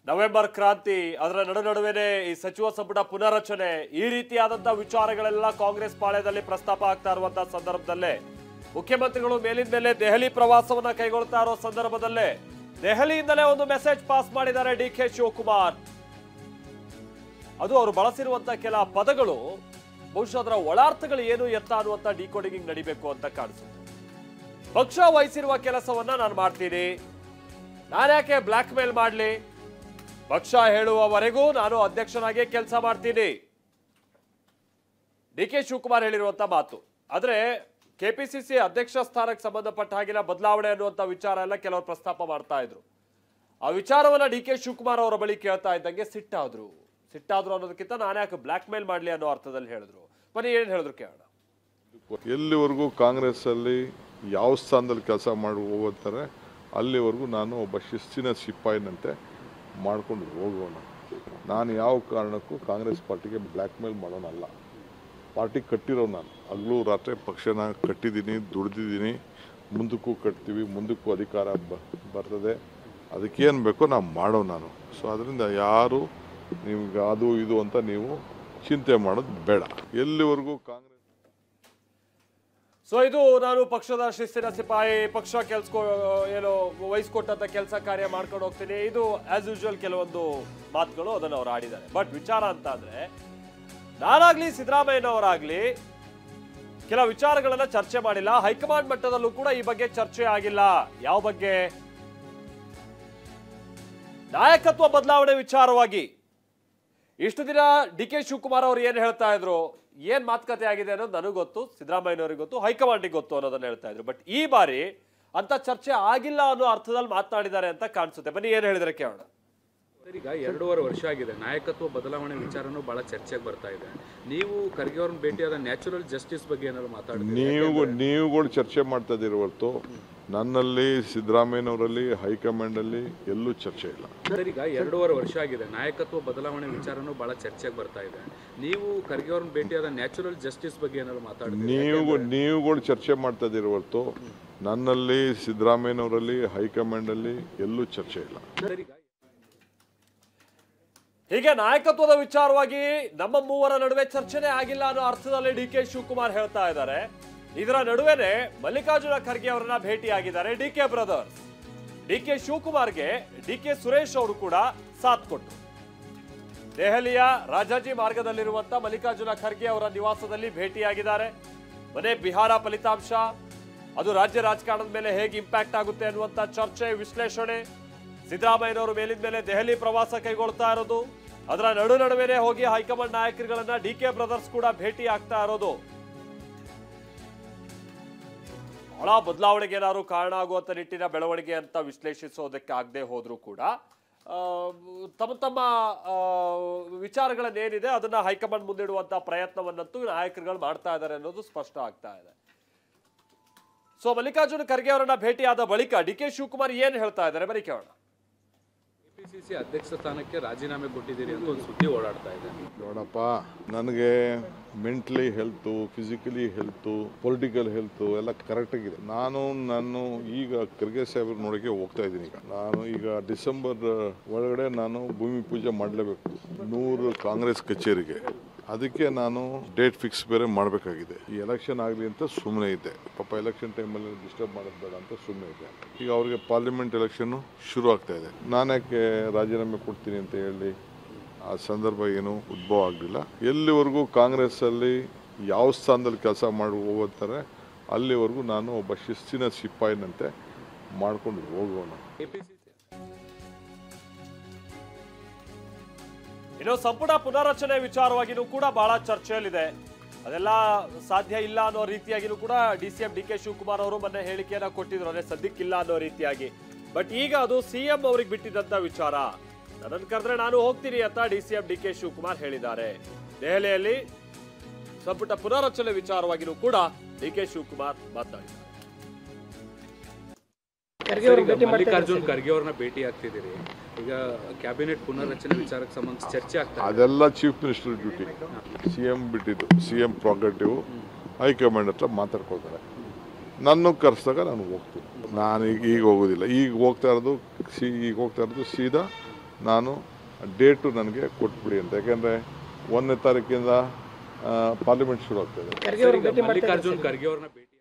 November ಕ್ರಾಂತಿ ಅದರ ನಡುವೆನೇ ಈ ಸಚಿವ ಸಂಪುಟ ಪುನರ್ರಚನೆ ಈ ರೀತಿಯಾದಂತಹ ವಿಚಾರಗಳೆಲ್ಲ ಕಾಂಗ್ರೆಸ್ ಪಾಳ್ಯದಲ್ಲಿ ಪ್ರಸ್ತಾಪ ಆಗ್ತಾ ಇರುವಂತಹ ಸಂದರ್ಭದಲ್ಲೇ ಮುಖ್ಯಮಂತ್ರಿಗಳು ಮೇಲಿನ ಮೇಲೆ ದೆಹಲಿ ಪ್ರವಾಸವನ್ನ ಕೈಗೊಳ್ತಾ ಇರೋ ಸಂದರ್ಭದಲ್ಲೇ ದೆಹಲಿಯಿಂದಲೇ ಒಂದು ಮೆಸೇಜ್ ಪಾಸ್ ಮಾಡಿದ್ದಾರೆ ಡಿಕೆ ಶಿವಕುಮಾರ್. ಅದು ಅವರು ಬಳಸಿರುವಂತಹ ಕೆಲ ಪದಗಳು ಬಹುಶಃ ಅದರ ಒಳಾರ್ಥಗಳು ಏನು ಎತ್ತ ಅನ್ನುವಂತ ಡಿಕೋಡಿಂಗ್ ನಡಿಬೇಕು ಅಂತ ಕಾಣಿಸುತ್ತೆ. ಪಕ್ಷ ವಹಿಸಿರುವ ಕೆಲಸವನ್ನ ನಾನು ಮಾಡ್ತೀನಿ, ನಾನ್ಯಾಕೆ ಬ್ಲಾಕ್ ಮೇಲ್ ಮಾಡ್ಲಿ, ಪಕ್ಷ ಹೇಳುವವರೆಗೂ ನಾನು ಅಧ್ಯಕ್ಷನಾಗಿ ಕೆಲಸ ಮಾಡ್ತೀನಿ. ಡಿಕೆ ಶಿವಕುಮಾರ್ ಹೇಳಿರುವಂತ ಮಾತು. ಆದ್ರೆ ಕೆಪಿಸಿಸಿ ಅಧ್ಯಕ್ಷ ಸ್ಥಾನಕ್ಕೆ ಸಂಬಂಧಪಟ್ಟ ಹಾಗಿನ ಬದಲಾವಣೆ ಅನ್ನುವಂತ ವಿಚಾರ ಎಲ್ಲ ಕೆಲವರು ಪ್ರಸ್ತಾಪ ಮಾಡ್ತಾ ಇದ್ರು. ಆ ವಿಚಾರವನ್ನ ಡಿಕೆ ಶಿವಕುಮಾರ್ ಅವರ ಬಳಿ ಕೇಳ್ತಾ ಇದ್ದಂಗೆ ಸಿಟ್ಟಾದ್ರು ಅನ್ನೋದಕ್ಕಿಂತ ನಾನ್ಯಾಕೆ ಬ್ಲಾಕ್ ಮೇಲ್ ಮಾಡ್ಲಿ ಅನ್ನೋ ಅರ್ಥದಲ್ಲಿ ಹೇಳಿದ್ರು. ಬನ್ನಿ ಏನ್ ಹೇಳಿದ್ರು ಕೇಳೋಣ. ಎಲ್ಲಿವರೆಗೂ ಕಾಂಗ್ರೆಸ್ ಅಲ್ಲಿ ಯಾವ ಸ್ಥಾನದಲ್ಲಿ ಕೆಲಸ ಮಾಡಿ ಹೋಗ್ತಾರೆ ಅಲ್ಲಿವರೆಗೂ ನಾನು ಒಬ್ಬ ಶಿಸ್ತಿನ ಸಿಪಾಯಿನಂತೆ ಮಾಡ್ಕೊಂಡು ಹೋಗೋಣ. ನಾನು ಯಾವ ಕಾರಣಕ್ಕೂ ಕಾಂಗ್ರೆಸ್ ಪಾರ್ಟಿಗೆ ಬ್ಲ್ಯಾಕ್ ಮೇಲ್ ಮಾಡೋನಲ್ಲ. ಪಾರ್ಟಿ ಕಟ್ಟಿರೋ ನಾನು ಹಗಲು ರಾತ್ರಿ ಪಕ್ಷನ ಕಟ್ಟಿದ್ದೀನಿ, ದುಡ್ದಿದ್ದೀನಿ, ಮುಂದಕ್ಕೂ ಕಟ್ತೀವಿ, ಮುಂದಕ್ಕೂ ಅಧಿಕಾರ ಬರ್ತದೆ. ಅದಕ್ಕೇನು ಬೇಕೋ ನಾವು ಮಾಡೋ ನಾನು. ಸೊ ಅದರಿಂದ ಯಾರು ನಿಮ್ಗೆ ಅದು ಇದು ಅಂತ ನೀವು ಚಿಂತೆ ಮಾಡೋದು ಬೇಡ. ಎಲ್ಲಿವರೆಗೂ ಕಾಂಗ್ರೆಸ್ ಸೊ ಇದು ನಾನು ಪಕ್ಷದ ಶಿಸ್ತಿನ ಸಿಪಾಯಿ, ಪಕ್ಷ ಏನು ವಹಿಸ್ಕೊಟ್ಟಂತ ಕೆಲಸ ಕಾರ್ಯ ಮಾಡ್ಕೊಂಡು ಹೋಗ್ತೀನಿ. ಇದು ಆಸ್ ಯೂಶುವಲ್ ಕೆಲವೊಂದು ಮಾತುಗಳು ಅದನ್ನು ಅವ್ರು ಆಡಿದ್ದಾರೆ. ಬಟ್ ವಿಚಾರ ಅಂತ ಅಂದ್ರೆ ನಾನಾಗ್ಲಿ ಸಿದ್ದರಾಮಯ್ಯನವರಾಗ್ಲಿ ಕೆಲ ವಿಚಾರಗಳನ್ನ ಚರ್ಚೆ ಮಾಡಿಲ್ಲ. ಹೈಕಮಾಂಡ್ ಮಟ್ಟದಲ್ಲೂ ಕೂಡ ಈ ಬಗ್ಗೆ ಚರ್ಚೆ ಆಗಿಲ್ಲ. ಯಾವ ಬಗ್ಗೆ? ನಾಯಕತ್ವ ಬದಲಾವಣೆ ವಿಚಾರವಾಗಿ ಇಷ್ಟು ದಿನ ಡಿ ಕೆ ಶಿವಕುಮಾರ್ ಅವರು ಏನ್ ಹೇಳ್ತಾ ಇದ್ರು, ಏನ್ ಮಾತುಕತೆ ಆಗಿದೆ ಅನ್ನೋದು ನನಗೆ ಗೊತ್ತು, ಸಿದ್ದರಾಮಯ್ಯನವರಿಗೆ ಗೊತ್ತು, ಹೈಕಮಾಂಡಿಗೆ ಗೊತ್ತು ಅನ್ನೋದನ್ನ ಹೇಳ್ತಾ ಇದ್ರು. ಬಟ್ ಈ ಬಾರಿ ಅಂತ ಚರ್ಚೆ ಆಗಿಲ್ಲ ಅನ್ನೋ ಅರ್ಥದಲ್ಲಿ ಮಾತನಾಡಿದ್ದಾರೆ ಅಂತ ಕಾಣಿಸುತ್ತೆ. ಬನ್ನಿ ಏನ್ ಹೇಳಿದ್ರೆ ಕೇಳೋಣ. ಈಗ 2.5 ವರ್ಷ ಆಗಿದೆ, ನಾಯಕತ್ವ ಬದಲಾವಣೆ ವಿಚಾರನೂ ಬಹಳ ಚರ್ಚೆಗೆ ಬರ್ತಾ ಇದೆ. ನೀವು ಖರ್ಗೆ ಅವ್ರನ್ನ ಭೇಟಿಯಾದ ನ್ಯಾಚುರಲ್ ಜಸ್ಟಿಸ್ ಬಗ್ಗೆ ಏನಾದ್ರು ಮಾತಾಡಿದ್ರೆ? ನೀವುಗಳು ಚರ್ಚೆ ಮಾಡ್ತಾ ಇದ್ದೀರಿ ಹೊರತು ನನ್ನಲ್ಲಿ, ಸಿದ್ದರಾಮಯ್ಯನವರಲ್ಲಿ, ಹೈಕಮಾಂಡ್ ಅಲ್ಲಿ ಎಲ್ಲೂ ಚರ್ಚೆ ಇಲ್ಲ. ಸರ್, ಈಗ 2.5 ವರ್ಷ ಆಗಿದೆ, ನಾಯಕತ್ವ ಬದಲಾವಣೆ ವಿಚಾರನೂ ಬಹಳ ಚರ್ಚೆಗೆ ಬರ್ತಾ ಇದೆ. ನೀವು ಖರ್ಗೆ ಅವ್ರನ್ನ ಭೇಟಿಯಾದ ನ್ಯಾಚುರಲ್ ಜಸ್ಟಿಸ್ ಬಗ್ಗೆ ಏನಾದ್ರು ಮಾತಾಡಿದ್ರೆ? ನೀವುಗಳು ಚರ್ಚೆ ಮಾಡ್ತಾ ಇದ್ದೀರಿ ಹೊರತು ನನ್ನಲ್ಲಿ, ಸಿದ್ದರಾಮಯ್ಯನವರಲ್ಲಿ, ಹೈಕಮಾಂಡ್ ಅಲ್ಲಿ ಎಲ್ಲೂ ಚರ್ಚೆ ಇಲ್ಲ. ಹೀಗೆ ನಾಯಕತ್ವದ ವಿಚಾರವಾಗಿ ನಮ್ಮ ಮೂವರ ನಡುವೆ ಚರ್ಚೆನೇ ಆಗಿಲ್ಲ ಅನ್ನೋ ಅರ್ಥದಲ್ಲಿ ಡಿ ಕೆ ಶಿವಕುಮಾರ್ ಹೇಳ್ತಾ ಇದ್ದಾರೆ. ಇದರ ನಡುವೆನೆ ಮಲ್ಲಿಕಾರ್ಜುನ ಖರ್ಗೆ ಅವರನ್ನ ಭೇಟಿಯಾಗಿದ್ದಾರೆ D K brothers. D K ಶಿವಕುಮಾರ್ಗೆ ಡಿ ಕೆ ಸುರೇಶ್ ಅವರು ಕೂಡ ಸಾಥ್ ಕೊಟ್ಟರು. ದೆಹಲಿಯ ರಾಜಾಜಿ ಮಾರ್ಗದಲ್ಲಿರುವಂತಹ ಮಲ್ಲಿಕಾರ್ಜುನ ಖರ್ಗೆ ಅವರ ನಿವಾಸದಲ್ಲಿ ಭೇಟಿಯಾಗಿದ್ದಾರೆ. ಮನೆ ಬಿಹಾರ ಫಲಿತಾಂಶ ಅದು ರಾಜ್ಯ ರಾಜಕಾರಣದ ಮೇಲೆ ಹೇಗೆ ಇಂಪ್ಯಾಕ್ಟ್ ಆಗುತ್ತೆ ಅನ್ನುವಂತ ಚರ್ಚೆ, ವಿಶ್ಲೇಷಣೆ. ಸಿದ್ದರಾಮಯ್ಯನವರು ಮೇಲಿನ ಮೇಲೆ ದೆಹಲಿ ಪ್ರವಾಸ ಕೈಗೊಳ್ತಾ ಇರೋದು, ಅದರ ನಡುವೆನೇ ಹೋಗಿ ಹೈಕಮಾಂಡ್ ನಾಯಕರುಗಳನ್ನ ಡಿ ಕೆ ಬ್ರದರ್ಸ್ ಕೂಡ ಭೇಟಿ ಆಗ್ತಾ ಇರೋದು ಬಹಳ ಬದಲಾವಣೆಗೆ ಏನಾದ್ರು ಕಾರಣ ಆಗುವಂತ ನಿಟ್ಟಿನ ಬೆಳವಣಿಗೆ ಅಂತ ವಿಶ್ಲೇಷಿಸೋದಕ್ಕೆ ಆಗದೆ ಹೋದ್ರೂ ಕೂಡ ತಮ್ಮ ವಿಚಾರಗಳನ್ನೇನಿದೆ ಅದನ್ನ ಹೈಕಮಾಂಡ್ ಮುಂದಿಡುವಂತ ಪ್ರಯತ್ನವನ್ನಂತೂ ನಾಯಕರುಗಳು ಮಾಡ್ತಾ ಇದ್ದಾರೆ ಅನ್ನೋದು ಸ್ಪಷ್ಟ ಆಗ್ತಾ ಇದೆ. ಸೊ ಮಲ್ಲಿಕಾರ್ಜುನ ಖರ್ಗೆ ಅವರನ್ನ ಭೇಟಿಯಾದ ಬಳಿಕ ಡಿ ಕೆ ಶಿವಕುಮಾರ್ ಏನ್ ಹೇಳ್ತಾ ಇದ್ದಾರೆ ಬರೀ ಕೇಳೋಣ. ಕೆಪಿಸಿಸಿ ಅಧ್ಯಕ್ಷ ಸ್ಥಾನಕ್ಕೆ ರಾಜೀನಾಮೆ ಕೊಟ್ಟಿದ್ದೀರಿ ಅಂತ ಒಂದು ಸುದ್ದಿ ಓಡಾಡ್ತಾ ಇದೆ. ನೋಡಪ್ಪ, ನನಗೆ mentally health, physically health, political health ಎಲ್ಲ ಕರೆಕ್ಟಾಗಿದೆ. ನಾನು ಈಗ ಖರ್ಗೆ ಸಾಹೇಬ್ರು ನೋಡೋಕ್ಕೆ ಹೋಗ್ತಾ ಇದ್ದೀನಿ. ನಾನು ಈಗ ಡಿಸೆಂಬರ್ ಒಳಗಡೆ ನಾನು ಭೂಮಿ ಪೂಜೆ ಮಾಡಲೇಬೇಕು 100 ಕಾಂಗ್ರೆಸ್ ಕಚೇರಿಗೆ. ಅದಕ್ಕೆ ನಾನು ಡೇಟ್ ಫಿಕ್ಸ್ ಬೇರೆ ಮಾಡಬೇಕಾಗಿದೆ. ಈ ಎಲೆಕ್ಷನ್ ಆಗಲಿ ಅಂತ ಸುಮ್ಮನೆ ಇದ್ದೆ. ಪಾಪ ಎಲೆಕ್ಷನ್ ಟೈಮಲ್ಲಿ ಡಿಸ್ಟರ್ಬ್ ಮಾಡೋದು ಬೇಡ ಅಂತ ಸುಮ್ಮನೆ ಇದ್ದೆ. ಈಗ ಅವ್ರಿಗೆ ಪಾರ್ಲಿಮೆಂಟ್ ಎಲೆಕ್ಷನ್ನು ಶುರು ಆಗ್ತಾ ಇದೆ. ನಾನ್ಯಾಕೆ ರಾಜೀನಾಮೆ ಕೊಡ್ತೀನಿ ಅಂತ ಹೇಳಿ ಆ ಸಂದರ್ಭ ಏನು ಉದ್ಭವ ಆಗಲಿಲ್ಲ. ಎಲ್ಲಿವರೆಗೂ ಕಾಂಗ್ರೆಸ್ಸಲ್ಲಿ ಯಾವ ಸ್ಥಾನದಲ್ಲಿ ಕೆಲಸ ಮಾಡಿ ಹೋಗ್ತಾರೆ ಅಲ್ಲಿವರೆಗೂ ನಾನು ಒಬ್ಬ ಶಿಸ್ತಿನ ಸಿಪಾಯಿನಂತೆ ಮಾಡ್ಕೊಂಡು ಹೋಗೋಣ. ಇನ್ನು ಸಂಪುಟ ಪುನರ್ರಚನೆ ವಿಚಾರವಾಗಿಯೂ ಕೂಡ ಬಹಳ ಚರ್ಚೆಯಲ್ಲಿದೆ. ಅದೆಲ್ಲ ಸಾಧ್ಯ ಇಲ್ಲ ಅನ್ನೋ ರೀತಿಯಾಗಿಯೂ ಕೂಡ ಡಿಸಿಎಂ ಡಿ ಕೆ ಶಿವಕುಮಾರ್ ಅವರು ಮೊನ್ನೆ ಹೇಳಿಕೆಯನ್ನ ಕೊಟ್ಟಿದ್ರು, ಅದೇ ಸದ್ಯಕ್ಕಿಲ್ಲ ಅನ್ನೋ ರೀತಿಯಾಗಿ. ಬಟ್ ಈಗ ಅದು ಸಿಎಂ ಅವ್ರಿಗೆ ಬಿಟ್ಟಿದ್ದಂತ ವಿಚಾರ. ನನ್ನನ್ನು ಕರೆದ್ರೆ ನಾನು ಹೋಗ್ತೀನಿ ಅಂತ ಡಿಸಿಎಂ ಡಿ ಕೆ ಶಿವಕುಮಾರ್ ಹೇಳಿದ್ದಾರೆ. ದೆಹಲಿಯಲ್ಲಿ ಸಂಪುಟ ಪುನರ್ರಚನೆ ವಿಚಾರವಾಗಿಯೂ ಕೂಡ ಡಿ ಕೆ ಶಿವಕುಮಾರ್ ಮಾತನಾಡಿದ್ದಾರೆ. ಮಲ್ಲಿಕಾರ್ಜುನ್ ಖರ್ಗೆ ಅವ್ರನ್ನ ಭೇಟಿ ಆಗ್ತಿದ್ದೀರಿ, ಈಗ ಕ್ಯಾಬಿನೆಟ್ ಪುನರ್ರಚನೆ ವಿಚಾರಕ್ಕೆ ಸಂಬಂಧಿಸಿ ಚರ್ಚೆ ಆಗ್ತದೆ. ಅದೆಲ್ಲ ಚೀಫ್ ಮಿನಿಸ್ಟರ್ ಡ್ಯೂಟಿ. ಸಿಎಂ ಬಿಟ್ಟಿದ್ದು, ಸಿಎಂ ಪ್ರಾಗ್ರೆಟಿವ್, ಹೈಕಮಾಂಡ್ ಹತ್ರ ಮಾತಾಡ್ಕೊಳ್ತಾರೆ. ನನ್ನ ಕರೆಸಿದಾಗ ನಾನು ಹೋಗ್ತೀನಿ. ನಾನು ಈಗ ಹೋಗೋದಿಲ್ಲ. ಈಗ ಹೋಗ್ತಾ ಇರೋದು ಸೀದಾ ನಾನು ಡೇಟು ನನಗೆ ಕೊಟ್ಬಿಡಿ ಅಂತ. ಯಾಕೆಂದರೆ 1ನೇ ತಾರೀಕಿಂದ ಪಾರ್ಲಿಮೆಂಟ್ ಶುರು ಆಗ್ತದೆ. ಮಲ್ಲಿಕಾರ್ಜುನ್ ಖರ್ಗೆ ಅವ್ರನ್ನ ಭೇಟಿ